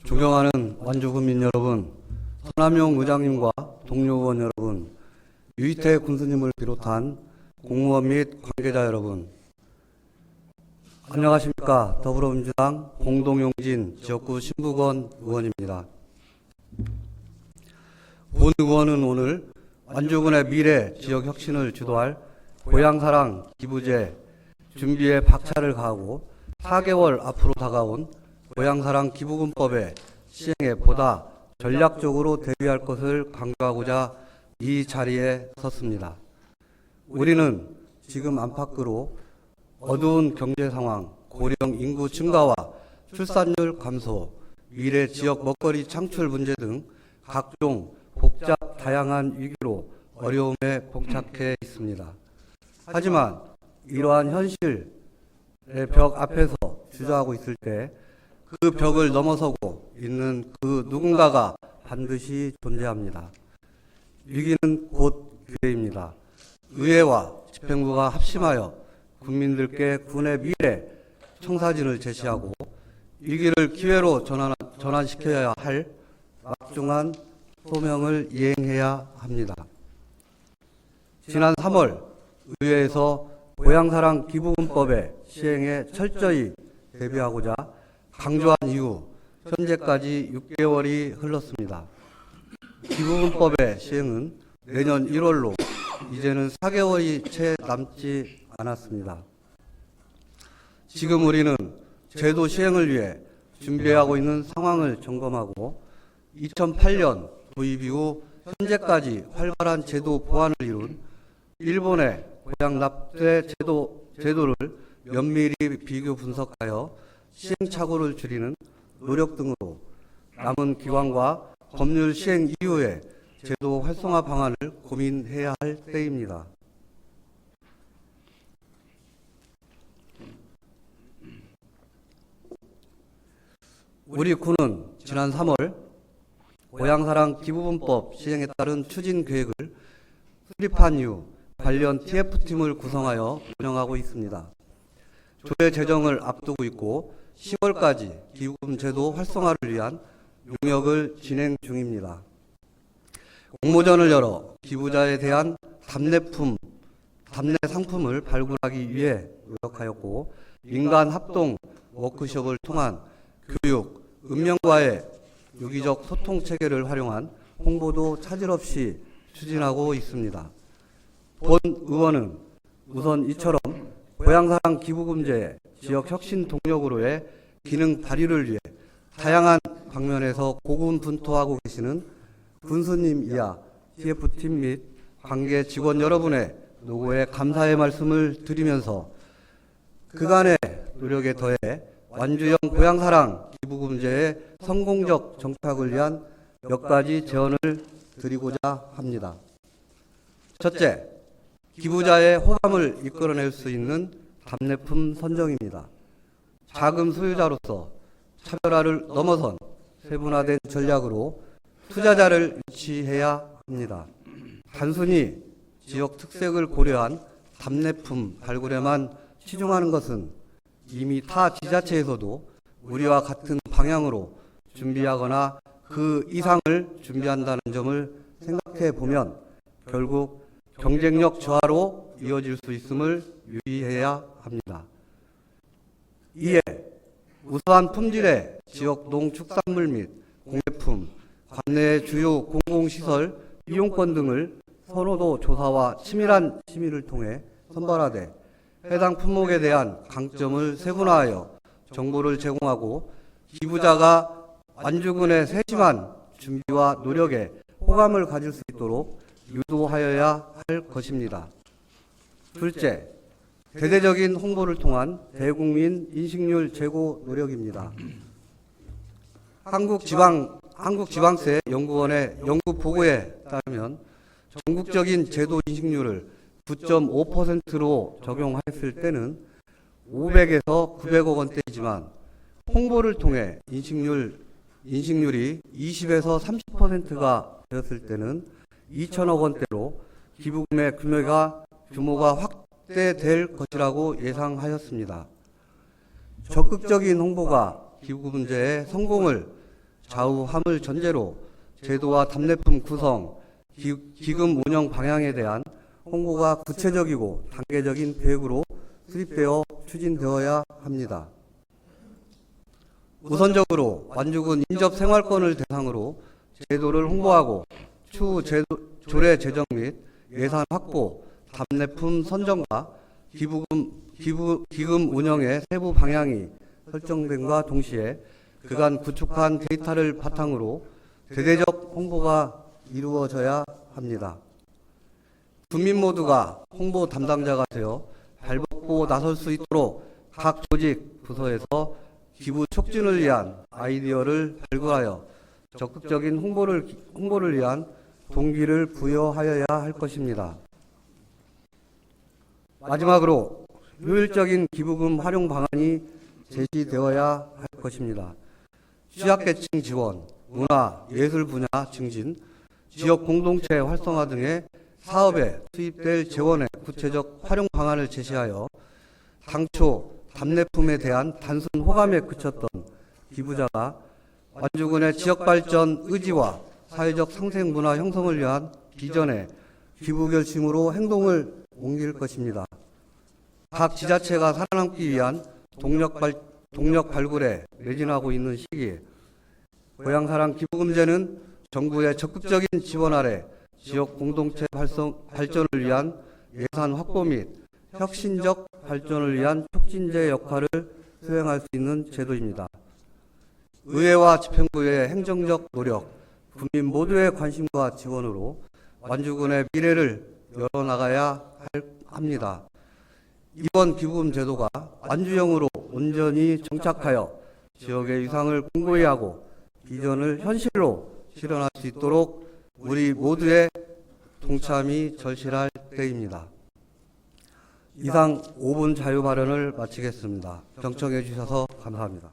존경하는 완주군민 여러분, 서남용 의장님과 동료 의원 여러분, 유이태 군수님을 비롯한 공무원 및 관계자 여러분, 안녕하십니까. 더불어민주당 공동용진 지역구 신북원 의원입니다. 본 의원은 오늘 완주군의 미래 지역 혁신을 주도할 고향사랑 기부제 준비에 박차를 가하고 4개월 앞으로 다가온 고향사랑 기부금법의 시행에 보다 전략적으로 대비할 것을 강조하고자 이 자리에 섰습니다. 우리는 지금 안팎으로 어두운 경제 상황, 고령 인구 증가와 출산율 감소, 미래 지역 먹거리 창출 문제 등 각종 복잡 다양한 위기로 어려움에 봉착해 있습니다. 하지만 이러한 현실의 벽 앞에서 주저하고 있을 때 그 벽을 넘어서고 있는 그 누군가가 반드시 존재합니다. 위기는 곧 기회입니다. 의회와 집행부가 합심하여 국민들께 군의 미래 청사진을 제시하고 위기를 기회로 전환시켜야 할 막중한 소명을 이행해야 합니다. 지난 3월 의회에서 고향사랑 기부금법의 시행에 철저히 대비하고자 강조한 이후 현재까지 6개월이 흘렀습니다. 기부금법의 시행은 내년 1월로 이제는 4개월이 채 남지 않았습니다. 지금 우리는 제도 시행을 위해 준비하고 있는 상황을 점검하고 2008년 도입 이후 현재까지 활발한 제도 보완을 이룬 일본의 고향 납세 제도를 면밀히 비교 분석하여 시행착오를 줄이는 노력 등으로 남은 기관과 법률 시행 이후에 제도 활성화 방안을 고민해야 할 때입니다. 우리 군은 지난 3월 고향사랑 기부금법 시행에 따른 추진 계획을 수립한 이후 관련 TF팀을 구성하여 운영하고 있습니다. 조례 제정을 앞두고 있고 10월까지 기부금 제도 활성화를 위한 용역을 진행 중입니다. 공모전을 열어 기부자에 대한 답례 상품을 발굴하기 위해 노력하였고 민간 합동 워크숍을 통한 교육, 읍면과의 유기적 소통 체계를 활용한 홍보도 차질 없이 추진하고 있습니다. 본 의원은 우선 이처럼 고향사랑 기부금제의 지역 혁신 동력으로의 기능 발휘를 위해 다양한 방면에서 고군분투하고 계시는 군수님 이하 TF팀 및 관계 직원 여러분의 노고에 감사의 말씀을 드리면서 그간의 노력에 더해 완주형 고향사랑 기부금제의 성공적 정착을 위한 몇 가지 제언을 드리고자 합니다. 첫째, 기부자의 호감을 이끌어낼 수 있는 답례품 선정입니다. 자금 소유자로서 차별화를 넘어선 세분화된 전략으로 투자자를 유치해야 합니다. 단순히 지역 특색을 고려한 답례품 발굴에만 치중하는 것은 이미 타 지자체에서도 우리와 같은 방향으로 준비하거나 그 이상을 준비한다는 점을 생각해 보면 결국 경쟁력 저하로 이어질 수 있음을 유의해야 합니다. 이에 우수한 품질의 지역 농축산물 및 공예품, 관내의 주요 공공시설 이용권 등을 선호도 조사와 치밀한 심의를 통해 선발하되 해당 품목에 대한 강점을 세분화하여 정보를 제공하고 기부자가 완주군의 세심한 준비와 노력에 호감을 가질 수 있도록 유도하여야 할 것입니다. 둘째, 대대적인 홍보를 통한 대국민 인식률 제고 노력입니다. 한국지방세 연구원의 연구 보고에 따르면 전국적인 제도 인식률을 9.5%로 적용했을 때는 500에서 900억 원대이지만 홍보를 통해 인식률이 20에서 30%가 되었을 때는 2천억 원대로 기부금의 규모가 확대될 것이라고 예상하였습니다. 적극적인 홍보가 기부금제의 성공을 좌우 함을 전제로 제도와 답례품 구성, 기금 운영 방향에 대한 홍보가 구체적이고 단계적인 계획으로 수립되어 추진되어야 합니다. 우선적으로 완주군 인접 생활권을 대상으로 제도를 홍보하고 추후 조례 제정 및 예산 확보, 답례품 선정과 기금 운영의 세부 방향이 설정됨과 동시에 그간 구축한 데이터를 바탕으로 대대적 홍보가 이루어져야 합니다. 국민 모두가 홍보 담당자가 되어 발벗고 나설 수 있도록 각 조직, 부서에서 기부 촉진을 위한 아이디어를 발굴하여 적극적인 홍보를 위한 동기를 부여하여야 할 것입니다. 마지막으로 효율적인 기부금 활용 방안이 제시되어야 할 것입니다. 취약계층 지원, 문화, 예술 분야 증진, 지역 공동체 활성화 등의 사업에 투입될 재원의 구체적 활용 방안을 제시하여 당초 답례품에 대한 단순 호감에 그쳤던 기부자가 완주군의 지역발전 의지와 사회적 상생 문화 형성을 위한 비전에 기부 결심으로 행동을 옮길 것입니다. 각 지자체가 살아남기 위한 동력 발굴에 매진하고 있는 시기에 고향사랑 기부금제는 정부의 적극적인 지원 아래 지역 공동체 발전을 위한 예산 확보 및 혁신적 발전을 위한 촉진제 역할을 수행할 수 있는 제도입니다. 의회와 집행부의 행정적 노력, 국민 모두의 관심과 지원으로 완주군의 미래를 열어나가야 합니다. 이번 기부금 제도가 완주형으로 온전히 정착하여 지역의 위상을 공고히 하고 비전을 현실로 실현할 수 있도록 우리 모두의 동참이 절실할 때입니다. 이상 5분 자유 발언을 마치겠습니다. 경청해 주셔서 감사합니다.